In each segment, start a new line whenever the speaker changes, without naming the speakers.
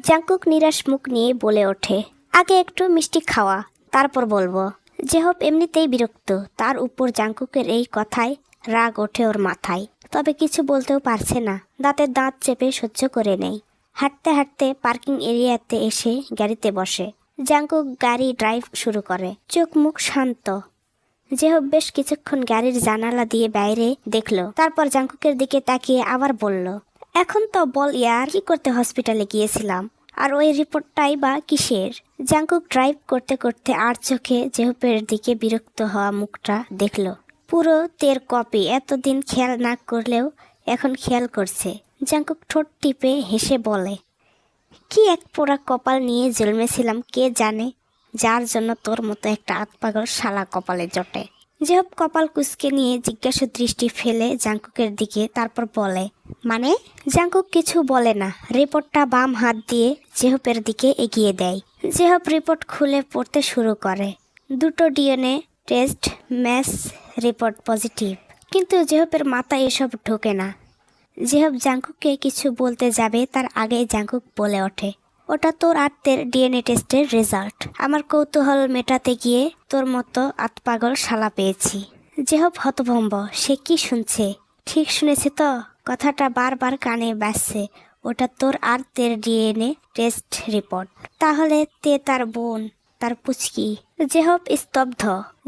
Jungkook নিরাশ মুখ নিয়ে বলে ওঠে, আগে একটু মিষ্টি খাওয়া, তারপর বলবো। জেহপ এমনিতেই বিরক্ত, তার উপর জাংকুকের এই কথায় রাগ ওঠে ওর মাথায়, তবে কিছু বলতেও পারছে না, দাঁতের দাঁত চেপে সহ্য করে নেই। হাঁটতে হাঁটতে পার্কিং এরিয়াতে এসে গাড়িতে বসে। জাংকুক গাড়ি ড্রাইভ শুরু করে, চোখ মুখ শান্ত। জেহপ বেশ কিছুক্ষণ গাড়ির জানালা দিয়ে বাইরে দেখলো, তারপর জাংকুকের দিকে তাকিয়ে আবার বলল, এখন তো বল ইয়ার, কি করতে হসপিটালে গিয়েছিলাম, আর ওই রিপোর্টটাই বা কিসের? জাংকুক ড্রাইভ করতে করতে আর চোখে জেহপের দিকে বিরক্ত হওয়া মুখটা দেখল। পুরো তের কপি, এতদিন খেয়াল না করলেও এখন খেয়াল করছে। জাংকুক ঠোঁট টিপে হেসে বলে, কি এক পোড়া কপাল নিয়ে জন্মেছিলাম কে জানে, যার জন্য তোর মতো একটা আতপাগল শালা কপালে জটে। জেহপ কপাল কুঁচকে নিয়ে জিজ্ঞাসা দৃষ্টি ফেলে জাংকুকের দিকে, তারপর বলে, মানে? জাংকুক কিছু বলে না, রিপোর্টটা বাম হাত দিয়ে জেহপের দিকে এগিয়ে দেয়। জেহপ রিপোর্ট খুলে পড়তে শুরু করে। দুটো DNA test match report positive, কিন্তু জেহপের মাথায় এসব ঢোকে না। জেহপ জাংকুককে কিছু বলতে যাবে, তার আগে জাংকুক বলে ওঠে, ওটা তোর আত্মের ডিএনএ টেস্টের রেজাল্ট। আমার কৌতূহল মেটাতে গিয়ে তোর মতো আতপাগল শালা পেয়েছি। জেহপ হতভম্ব, সে কি শুনছে? ঠিক শুনেছে তো? কথাটা বারবার কানে বাজছে। ওটা তোর আত্মের ডিএনএ টেস্ট রিপোর্ট। তাহলে তে তার বোন, তার পুচকি। জেহপ স্তব্ধ।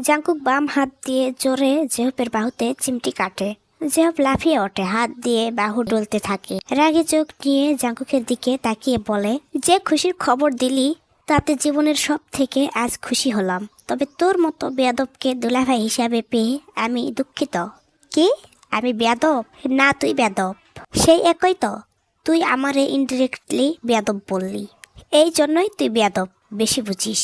জাংকুক বাম হাত দিয়ে জোরে জেহপের বাহুতে চিমটি কাটে। জেহপ লাফিয়ে ওঠে, হাত দিয়ে বাহু ডলতে থাকে। রাগে চোখ নিয়ে জাংকুকের দিকে তাকিয়ে বলে, যে খুশির খবর দিলি তাতে জীবনের সব থেকে আজ খুশি হলাম, তবে তোর মতো বেয়াদবকে দুলাভাই হিসাবে পেয়ে আমি দুঃখিত। কি? আমি বেয়াদব? না, তুই বেয়াদব। সেই একই তো, তুই আমারে ইনডিরেক্টলি বেয়াদব বললি, এই জন্যই তুই বেয়াদব, বেশি বুঝিস।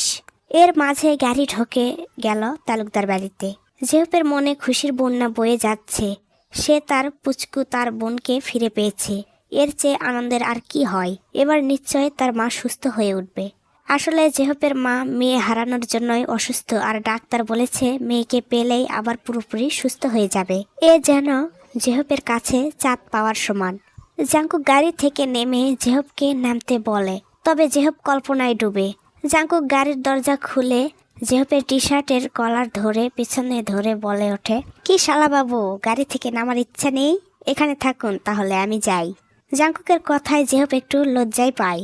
এর মাঝে গাড়ি ঢোকে গেল তালুকদার বাড়িতে। জেহপের মনে খুশির বন্যা বয়ে যাচ্ছে। সে তার পুচকু, তার বোনকে ফিরে পেয়েছে। এর চেয়ে আনন্দের আর কি হয়? এবার নিশ্চয় তার মা সুস্থ হয়ে উঠবে। আসলে জেহপের মা মেয়ে হারানোর জন্যই অসুস্থ, আর ডাক্তার বলেছে মেয়েকে পেলেই আবার পুরোপুরি সুস্থ হয়ে যাবে। এ যেন জেহপের কাছে চাঁদ পাওয়ার সমান। জাংকুক গাড়ি থেকে নেমে জেহপকে নামতে বলে, তবে জেহপ কল্পনায় ডুবে। জাংকুক গাড়ির দরজা খুলে জেহপের টি শার্টের কলার ধরে পিছনে ধরে বলে ওঠে, কি শালাবাবু, গাড়ি থেকে নামার ইচ্ছা নেই? এখানে থাকুন তাহলে, আমি যাই। জাংকুকের কথায় জেহপ একটু লজ্জায় পায়,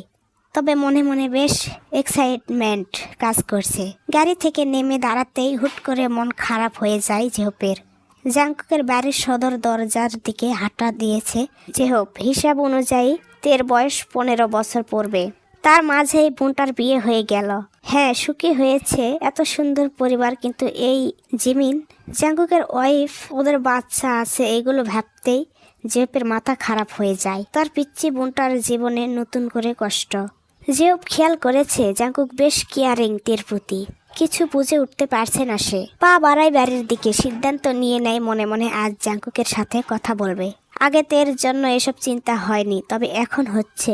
তবে মনে মনে বেশ এক্সাইটমেন্ট কাজ করছে। গাড়ি থেকে নেমে দাঁড়াতেই হুট করে মন খারাপ হয়ে যায় জেহপের। জাংকুকের বাড়ির সদর দরজার দিকে হাঁটা দিয়েছে জেহপ। হিসাব অনুযায়ী তের বয়স 15 বছর পড়বে। তার মাঝেই বোনটার বিয়ে হয়ে গেল। হ্যাঁ, সুখী হয়েছে, এত সুন্দর পরিবার, কিন্তু এই জিমিন, জাংকুকের ওয়াইফ, ওদের বাচ্চা আছে, এগুলো ভাবতেই জেহপের মাথা খারাপ হয়ে যায়। তার পিচ্চি বোনটার জীবনে নতুন করে কষ্ট। জেহপ খেয়াল করেছে জাংকুক বেশ কেয়ারিং তের প্রতি। কিছু বুঝে উঠতে পারছে না সে। পা বাড়ায় বাড়ির দিকে, সিদ্ধান্ত নিয়ে নেয় মনে মনে আজ জাংকুকের সাথে কথা বলবে। আগে তের জন্য এসব চিন্তা হয়নি, তবে এখন হচ্ছে,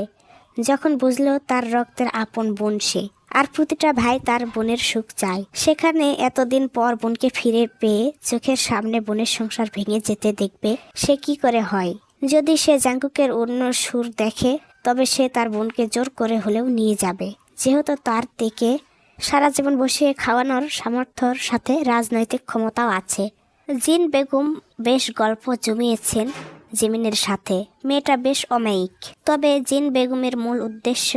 যখন বুঝলো তার রক্তের আপন বোন সে, আর প্রতিটা ভাই তার বোনের সুখ চায়। সেখানে এতদিন পর বোনকে ফিরে পেয়ে চোখের সামনে বোনের সংসার ভেঙে যেতে দেখবে সে কি করে হয়। যদি সে জাংকুকের অন্য সুর দেখে, তবে সে তার বোনকে জোর করে হলেও নিয়ে যাবে, যেহেতু তার থেকে সারা জীবন বসিয়ে খাওয়ানোর সামর্থ্যর সাথে রাজনৈতিক ক্ষমতাও আছে। জিন বেগম বেশ গল্প জমিয়েছেন জিমিনের সাথে। মেয়েটা বেশ অমায়িক, তবে জিন বেগমের মূল উদ্দেশ্য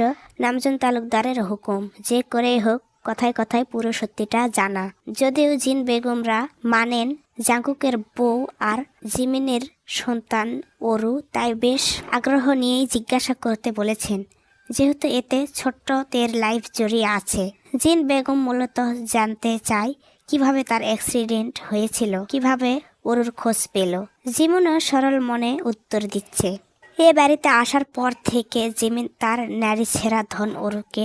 নামজন তালুকদারের হুকুম যে করেই হোক কথায় কথায় পুরো সত্যিটা জানা। যদিও জিন বেগমরা মানেন জাংকুকের বউ আর জিমিনের সন্তান অরু, তাই বেশ আগ্রহ নিয়েই জিজ্ঞাসা করতে বলেছেন, যেহেতু এতে ছোট্ট তের লাইফ জড়িয়ে আছে। জিন বেগম মূলত জানতে চায় কিভাবে তার অ্যাক্সিডেন্ট হয়েছিল, কিভাবে অরুর খোঁজ পেল। জিমিনও সরল মনে উত্তর দিচ্ছে। এ বাড়িতে আসার পর থেকে জিমিন তার নারী ছেঁড়া ধন অরুকে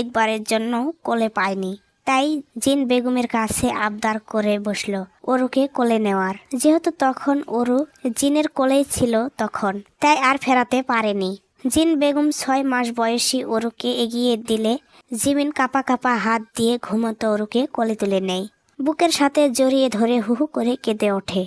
একবারের জন্য কোলে পায়নি। তাই জিন বেগমের কাছে আবদার করে বসলো অরুকে কোলে নেওয়ার। যেহেতু তখন অরু জিনের কোলেই ছিল তখন, তাই আর ফেরাতে পারেনি। জিন বেগম 6 মাস বয়সী অরুকে এগিয়ে দিলে জিমিন কাপা কাপা হাত দিয়ে ঘুমন্ত অরুকে কোলে তুলে নেয়। বুকের সাথে জড়িয়ে ধরে হুহু করে কেঁদে ওঠে।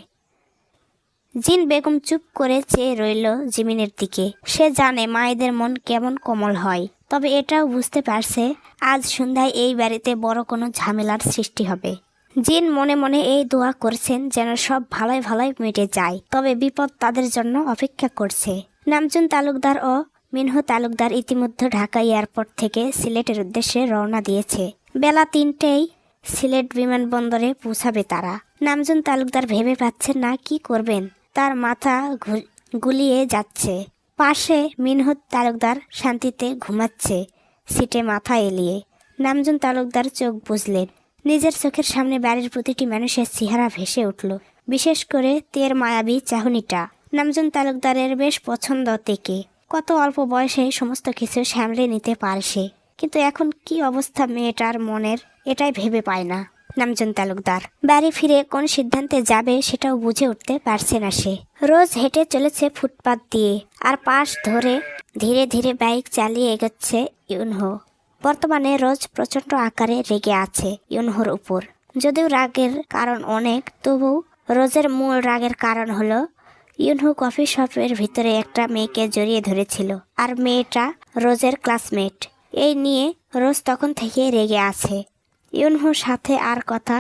জিন বেগম চুপ করে চেয়ে রইল জিমিনের দিকে। সে জানে মায়েদের মন কেমন কোমল হয়, তবে এটাও বুঝতে পারছে আজ সন্ধ্যায় এই বাড়িতে বড় কোনো ঝামেলার সৃষ্টি হবে। জিন মনে মনে এই দোয়া করছেন যেন সব ভালোই ভালোই মিটে যায়, তবে বিপদ তাদের জন্য অপেক্ষা করছে। নামজুন তালুকদার ও মিনহু তালুকদার ইতিমধ্যে ঢাকা এয়ারপোর্ট থেকে সিলেটের উদ্দেশ্যে রওনা দিয়েছে। বেলা 3টেই সিলেট বিমানবন্দরে পৌঁছাবে তারা। নামজুন তালুকদার ভেবে পাচ্ছেন না কি করবেন, তার মাথা গুলিয়ে যাচ্ছে। পাশে মিনহু তালুকদার শান্তিতে ঘুমাচ্ছে সিটে মাথা এলিয়ে। নামজুন তালুকদার চোখ বুঝলেন। নিজের চোখের সামনে বাড়ির প্রতিটি মানুষের চেহারা ভেসে উঠল, বিশেষ করে তের মায়াবী চাহনিটা। নামজুন তালুকদারের বেশ পছন্দ তেকে। কত অল্প বয়সে সমস্ত কিছু সামলে নিতে পারছে, কিন্তু এখন কি অবস্থা মেয়েটার মনের এটাই ভেবে পায় না নামজুন তালুকদার। বাড়ি ফিরে কোন সিদ্ধান্তে যাবে সেটাও বুঝে উঠতে পারছে না সে। রোজ হেঁটে চলেছে ফুটপাত দিয়ে, আর পাশ ধরে ধীরে ধীরে বাইক চালিয়ে এগোচ্ছে ইউনহো। বর্তমানে রোজ প্রচণ্ড আকারে রেগে আছে ইউনহোর উপর। যদিও রাগের কারণ অনেক, তবু রোজের মূল রাগের কারণ হলো ইউনহো কফি শপের ভিতরে একটা মেয়েকে জড়িয়ে ধরেছিল, আর মেয়েটা রোজের ক্লাসমেট। এই নিয়ে রোজ তখন থেকে রেগে আছে। ইউনহোর সাথে আর কথা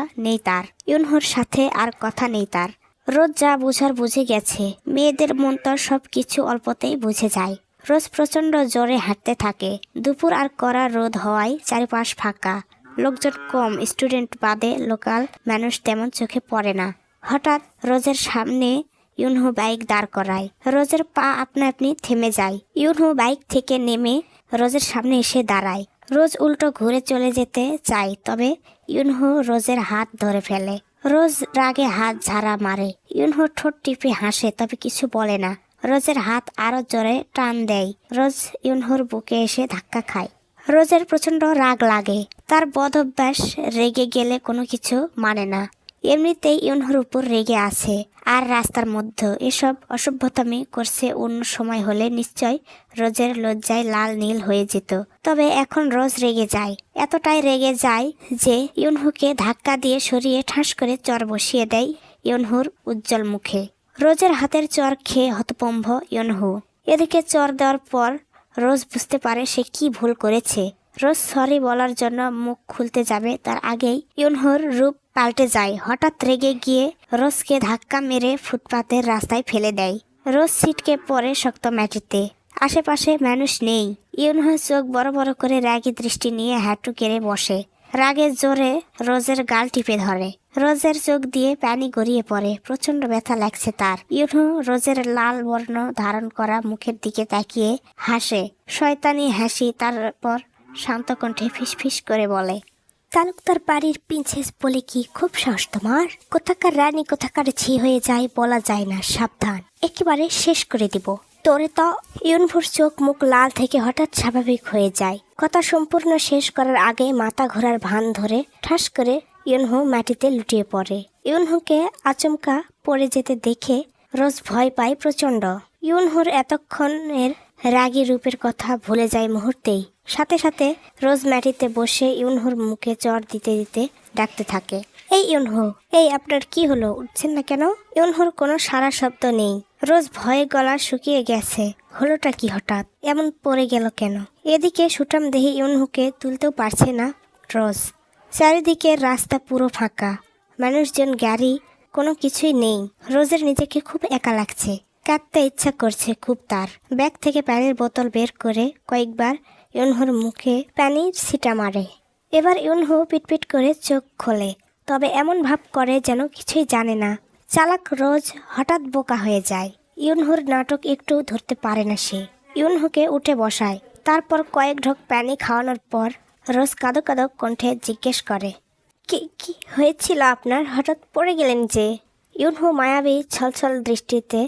নেই তার। রোজ যা বুঝার বুঝে গেছে। মেয়েদের মন তো সব কিছু অল্পতেই বুঝে যায়। রোজ প্রচণ্ড জোরে হাঁটতে থাকে। দুপুর আর কড়া রোদ হওয়ায় চারিপাশ ফাঁকা, লোকজন কম, স্টুডেন্ট বাদে লোকাল মানুষ তেমন চোখে পড়ে না। হঠাৎ রোজের সামনে ইউনহো বাইক দাঁড় করায়। রোজের পা আপনা আপনি থেমে যায়। ইউনহো বাইক থেকে নেমে রোজের সামনে এসে দাঁড়ায়। রোজ উল্টো ঘুরে চলে যেতে চায়, তবে ইউনহো রোজের হাত ধরে ফেলে। রোজ রাগে হাত ঝাড়া মারে। ইউনহো ঠোঁট টিপে হাসে, তবে কিছু বলে না। রোজের হাত আরো জোরে টান দেয়। রোজ ইউনহোর বুকে এসে ধাক্কা খায়। রোজের প্রচণ্ড রাগ লাগে। তার বদ অভ্যাস, রেগে গেলে কোনো কিছু মানে না। এমনিতেই ইউনহোর উপর রেগে আছে, আর রাস্তার মধ্যে এসব অসভ্যতামি করছে। অন্য সময় হলে নিশ্চয় রোজের লজ্জায় লাল নীল হয়ে যেত, তবে এখন রোজ রেগে যায়। এতটাই রেগে যায় যে ইউনহোকে ধাক্কা দিয়ে সরিয়ে ঠাস করে চর বসিয়ে দেয় ইউনহোর উজ্জ্বল মুখে। রোজের হাতের চর খেয়ে হতভম্ব ইউনহো। এদিকে চর দেওয়ার পর রোজ বুঝতে পারে সে কি ভুল করেছে। রোজ সরি বলার জন্য মুখ খুলতে যাবে, তার আগেই ইউনহোর রূপ পাল্টে যায়। হঠাৎ রেগে গিয়ে রোজকে ধাক্কা মেরে ফুটপাতের রাস্তায় ফেলে দেয়। রোজ ছিটকে পড়ে শক্ত মাটিতে। আশেপাশে মানুষ নেই। ইউনহো চোখ বড় বড় করে রাগী দৃষ্টি নিয়ে হাঁটু কেড়ে বসে। রাগের জোরে রোজের গাল টিপে ধরে। রোজের চোখ দিয়ে পানি গড়িয়ে পড়ে। প্রচন্ড ব্যথা লাগছে তার। ইউনহো রোজের লাল বর্ণ ধারণ করা মুখের দিকে তাকিয়ে হাসে, শয়তানি হাসি। তারপর শান্ত কণ্ঠে ফিসফিস করে বলে, তালুকদার বাড়ির প্রিন্সেস বলে কি খুব সাহস তোমার? কোথাকার রানী কোথাকার ঝি হয়ে যায় বলা যায় না, সাবধান, একেবারে শেষ করে দিব তোরে তো। ইউনহোর চোখ মুখ লাল থেকে হঠাৎ স্বাভাবিক হয়ে যায়। কথা সম্পূর্ণ শেষ করার আগে মাথা ঘোরার ভান ধরে ঠাস করে ইউনহো মাটিতে লুটিয়ে পড়ে। ইউনহোকে আচমকা পড়ে যেতে দেখে রোজ ভয় পায় প্রচণ্ড। ইউনহোর এতক্ষণের রাগী রূপের কথা ভুলে যায় মুহূর্তেই। সাথে সাথে রোজ মাটিতে বসে ইউনহোর মুখে চড় দিতে দিতে ডাকতে থাকে, এই ইউনহো, এই আপনার কি হলো, উঠছেন না কেন? ইউনহোর কোনো সারা শব্দ নেই। রোজ ভয়ে গলা শুকিয়ে গেছে। হলোটা কি হঠাৎ? এমন পড়ে গেল কেন? এদিকে সুঠাম দেহি ইউনহোকে তুলতেও পারছে না রোজ। চারিদিকে রাস্তা পুরো ফাঁকা, মানুষজন, গাড়ি, কোনো কিছুই নেই। রোজের নিজেকে খুব একা লাগছে। কাঁদতে ইচ্ছা করছে খুব তার। ব্যাগ থেকে পানির বোতল বের করে কয়েকবার ইউনহোর মুখে পানির ছিটা মারে। এবার ইউনহো পিটপিট করে চোখ খোলে, তবে এমন ভাব করে যেন কিছুই জানে না। চালাক রোজ হঠাৎ বোকা হয়ে যায়। ইউনহোর নাটক একটু ধরতে পারে না সে। ইউনহোকে উঠে বসায়। তারপর কয়েক ঢোক পানি খাওয়ানোর পর রোজ কাঁদো কাঁদো কণ্ঠে জিজ্ঞেস করে, কি হয়েছিল আপনার? হঠাৎ পড়ে গেলেন যে? ইউনহো মায়াবী ছলছল দৃষ্টিতে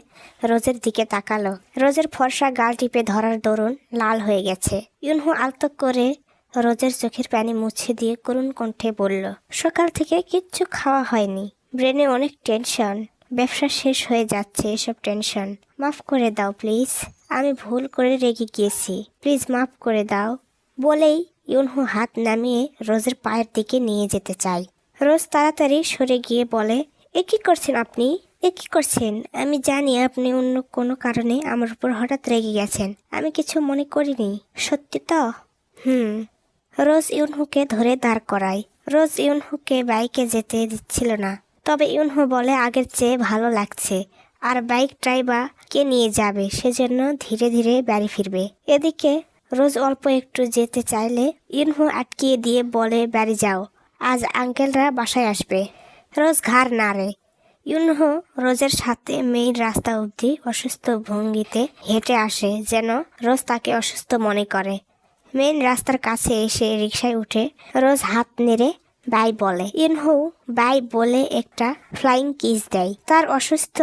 রোজের দিকে তাকালো। রোজের ফর্সা গাল টিপে ধরার দরুন লাল হয়ে গেছে। ইউনহো আলতো করে রোজের চোখের পানি মুছে দিয়ে করুণ কণ্ঠে বলল, সকাল থেকে কিচ্ছু খাওয়া হয়নি, ব্রেনে অনেক টেনশন, ব্যবসা শেষ হয়ে যাচ্ছে, এসব টেনশন। মাফ করে দাও প্লিজ, আমি ভুল করে রেগে গিয়েছি, প্লিজ মাফ করে দাও। বলেই ইউনহো হাত নামিয়ে রোজের পায়ের দিকে নিয়ে যেতে চায়। রোজ তাড়াতাড়ি সরে গিয়ে বলে, এ কি করছেন আপনি? এ কি করছেন? আমি জানি আপনি অন্য কোনো কারণে আমার উপর হঠাৎ রেগে গেছেন। আমি কিছু মনে করিনি। সত্যি তো? হুম। রোজ ইউনহুকে ধরে দাঁড় করায়। রোজ ইউনহুকে বাইকে যেতে দিচ্ছিল না। তবে ইউনহু বলে আগের চেয়ে ভালো লাগছে, আর বাইক ড্রাইভারকে নিয়ে যাবে, সেজন্য ধীরে ধীরে বাড়ি ফিরবে। এদিকে রোজ অল্প একটু যেতে চাইলে ইউনহু আটকিয়ে দিয়ে বলে বাড়ি যাও, আজ আঙ্কেলরা বাসায় আসবে। রোজ ঘাড় নাড়ে। ইউনহু রোজের সাথে মেইন রাস্তা অবধি অসুস্থ ভঙ্গিতে হেঁটে আসে, যেন রোজ তাকে অসুস্থ মনে করে। মেইন রাস্তার কাছে এসে রিকশায় উঠে রোজ হাত নেড়ে বাই বলে। ইউনহু বাই বলে একটা ফ্লাইং কিস দেয়। তার অসুস্থ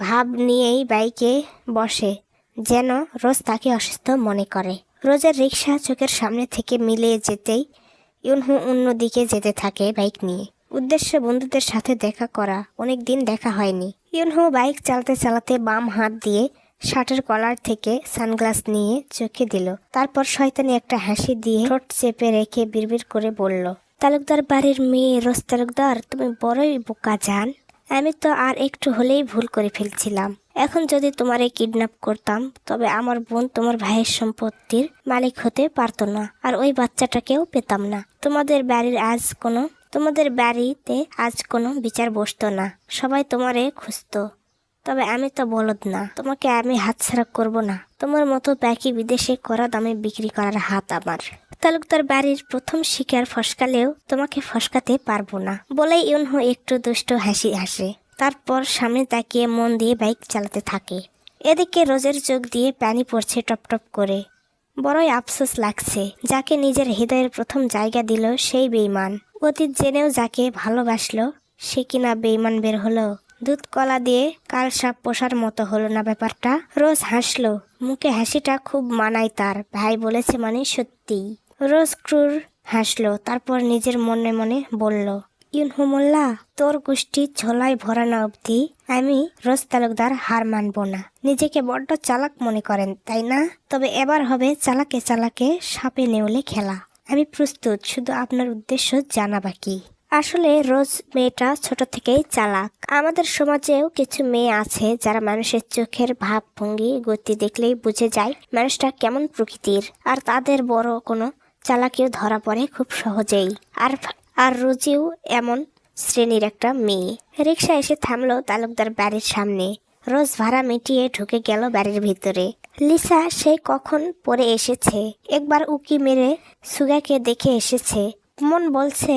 ভাব নিয়েই বাইকে বসে, যেন রোজ তাকে অসুস্থ মনে করে। রোজের রিকশা চোখের সামনে থেকে মিলিয়ে যেতেই ইউনহু অন্যদিকে যেতে থাকে বাইক নিয়ে। উদ্দেশ্য বন্ধুদের সাথে দেখা করা, অনেক দিন দেখা হয়নি। ইউনহু বাইক চালাতে চালাতে বাম হাত দিয়ে শার্টের কলার থেকে সানগ্লাস নিয়ে চোখে দিল। তারপর শয়তানি একটা হাসি দিয়ে ঠোঁট চেপে রেখে বিড়বিড় করে বলল, তালুকদার বাড়ির মেয়ে রোজ তালুকদার, তুমি বড়ই বোকা জান। আমি তো আর একটু হলেই ভুল করে ফেলছিলাম। এখন যদি তোমারে কিডন্যাপ করতাম, তবে আমার বোন তোমার ভাইয়ের সম্পত্তির মালিক হতে পারতো না, আর ওই বাচ্চাটাকেও পেতাম না। তোমাদের বাড়িতে আজ কোনো বিচার বসতো না, সবাই তোমারে খুঁজতো। তবে আমি তো বলদ না, তোমাকে আমি হাতছাড়া করব না। তোমার মতো ব্যাকি বিদেশে করা দামে বিক্রি করার হাত আমার। তালুকদার বাড়ির প্রথম শিকার ফসকালেও তোমাকে ফসকাতে পারবো না, বলেই ইউনহু একটু দুষ্ট হাসি হাসে। তারপর সামনে তাকিয়ে মন দিয়ে বাইক চালাতে থাকে। এদিকে রোজের চোখ দিয়ে পানি পড়ছে টপ টপ করে। বড়ই আফসোস লাগছে, যাকে নিজের হৃদয়ের প্রথম জায়গা দিল সেই বেঈমান। অতীত জেনেও যাকে ভালোবাসলো সে কিনা বেঈমান বের হলো। দুধ কলা দিয়ে কাল সাপ পোষার মতো হলো না ব্যাপারটা। রোজ হাসলো, মুখে হাসিটা খুব মানায় তার। ভাই বলেছে মানে সত্যি। রোজ ক্রুর হাসলো, তারপর নিজের মনে মনে বলল, ইউনহু মোল্লা, তোর গোষ্ঠী ঝোলায় ভরা না অবধি আমি রোজ তালুকদার হার মানব না। নিজেকে বড্ড চালাক মনে করেন তাই না? তবে এবার হবে চালাকে চালাকে সাপে নেউলে খেলা। আমি প্রস্তুত, শুধু আপনার উদ্দেশ্য জানা বাকি। আসলে রোজ মেয়েটা ছোট থেকেই চালাক। আমাদের সমাজেও কিছু মেয়ে আছে যারা মানুষের চোখের ভাব ভঙ্গি গতি দেখলেই বুঝে যায় মানুষটা কেমন প্রকৃতির, আর তাদের বড় কোনো চালাকিও ধরা পড়ে খুব সহজেই। আর রোজিও এমন শ্রেণীর একটা মেয়ে। রিকশা এসে থামলো তালুকদার বাড়ির সামনে। রোজ ভাড়া মিটিয়ে ঢুকে গেল বাড়ির ভিতরে। লিসা সেই কখন পরে এসেছে, একবার উকি মেরে সুগাকে দেখে এসেছে। মন বলছে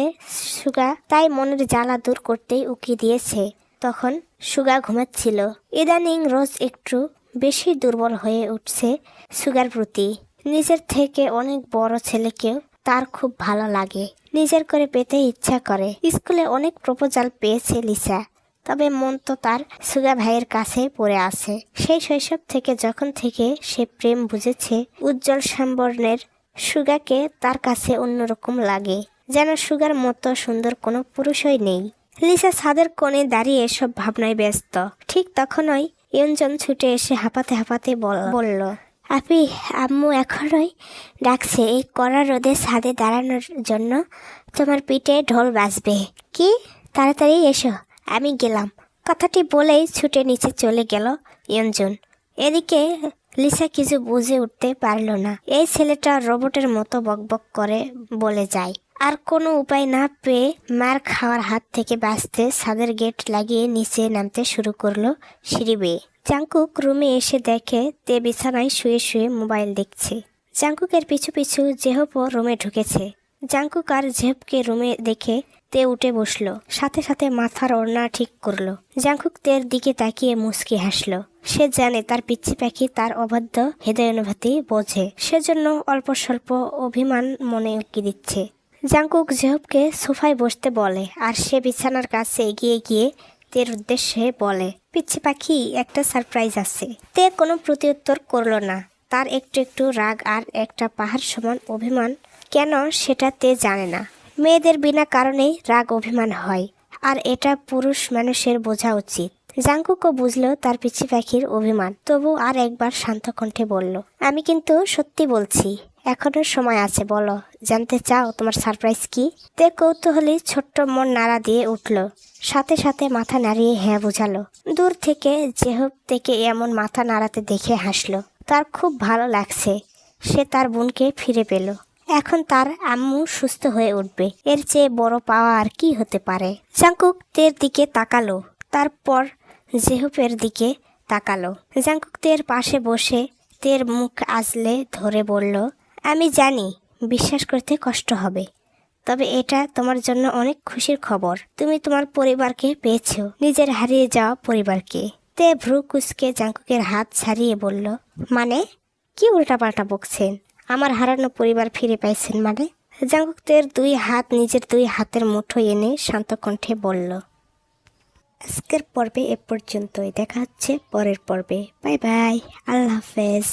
সুগা, তাই মনের জ্বালা দূর করতেই উকি দিয়েছে। তখন সুগা ঘুমাচ্ছিল। ইদানিং রোজ একটু বেশি দুর্বল হয়ে উঠছে সুগার প্রতি। নিজের থেকে অনেক বড় ছেলেকেও তার খুব ভালো লাগে, নিজের করে পেতে ইচ্ছা করে। স্কুলে অনেক প্রপোজাল পেয়েছে লিসা, তবে মন তো তার সুগা ভাইয়ের কাছে পড়ে আছে। সেই শৈশব থেকে যখন থেকে সে প্রেম বুঝেছে, উজ্জ্বল সম্বর্ণের সুগাকে তার কাছে অন্যরকম লাগে, যেন সুগার মতো সুন্দর কোনো পুরুষই নেই। লিসা ছাদের কোণে দাঁড়িয়ে সব ভাবনায় ব্যস্ত। ঠিক তখনই ইয়ঞ্জন ছুটে এসে হাঁপাতে হাঁপাতে বলল, আপি, আম্মু এখনই ডাকছে, এই কড়া রোদে ছাদে দাঁড়ানোর জন্য। তোমার পিঠে ঢোল বাজবে। কি? তাড়াতাড়ি এসো, আমি গেলাম। কথাটি বলেই ছুটে নিচে চলে গেল ইয়ঞ্জন। এদিকে লিসা কিছু বুঝে উঠতে পারল না। এই ছেলেটা রোবটের মতো বকবক করে বলে যায়। আর কোনো উপায় না পেয়ে মার খাওয়ার হাত থেকে বাঁচতে ছাদের গেট লাগিয়ে নিচে নামতে শুরু করলো সিঁড়ি বেয়ে। জাংকুক রুমে এসে দেখে তে বিছানায় শুয়ে শুয়ে মোবাইল দেখছে। জাংকুকের পিছু পিছু জেহপও রুমে ঢুকেছে। জাংকুক আর জেহপকে রুমে দেখে তে উঠে বসলো, সাথে সাথে মাথার ওড়না ঠিক করলো। জাংকুক তের দিকে তাকিয়ে মুচকি হাসলো। সে জানে তার পিচ্ছি পাখি তার অবাধ্য হৃদয়ানুভূতি বোঝে, সেজন্য অল্প স্বল্প অভিমান মনে উকি দিচ্ছে। জাংকুক জেহপকে সোফায় বসতে বলে, আর সে বিছানার কাছে এগিয়ে গিয়ে তের উদ্দেশ্যে বলে, পিচ্ছি পাখি, একটা সারপ্রাইজ আছে। তে কোনো প্রত্যুত্তর করলো না। তার একটু একটু রাগ আর একটা পাহাড় সমান অভিমান কেন সেটা তে জানে না। মেয়েদের বিনা কারণেই রাগ অভিমান হয়, আর এটা পুরুষ মানুষের বোঝা উচিত। জাংকুকও বুঝলো তার পিচ্ছি পাখির অভিমান, তবু আর একবার শান্ত কণ্ঠে বলল, আমি কিন্তু সত্যি বলছি, এখনো সময় আছে, বলো জানতে চাও তোমার সারপ্রাইজ কি? তে কৌতূহলী ছোট্ট মন নাড়া দিয়ে উঠল, সাথে সাথে মাথা নাড়িয়ে হ্যাঁ বোঝালো। দূর থেকে জেহব থেকে এমন মাথা নাড়াতে দেখে হাসলো। তার খুব ভালো লাগছে, সে তার বোনকে ফিরে পেল। এখন তার আম্মু সুস্থ হয়ে উঠবে, এর চেয়ে বড় পাওয়া আর কি হতে পারে। জাংকুক তের দিকে তাকালো, তারপর জেহবের দিকে তাকালো। জাংকুক তের পাশে বসে তের মুখ আজলে ধরে বলল, আমি জানি বিশ্বাস করতে কষ্ট হবে, তবে এটা তোমার জন্য অনেক খুশির খবর। তুমি তোমার পরিবারকে পেয়েছো, নিজের হারিয়ে যাওয়া পরিবারকে। তে ভ্রু কুচকে জাংকুকের হাত ছাড়িয়ে বলল, মানে কি উল্টাপাল্টা বকছেন? আমার হারানো পরিবার ফিরে পাইছেন মানে? জাংকুক তের দুই হাত নিজের দুই হাতের মুঠোয় এনে শান্ত কণ্ঠে বলল। আজকের পর্বে এ পর্যন্তই, দেখা হচ্ছে পরের পর্বে। বাই বাই, আল্লাহ হাফেজ।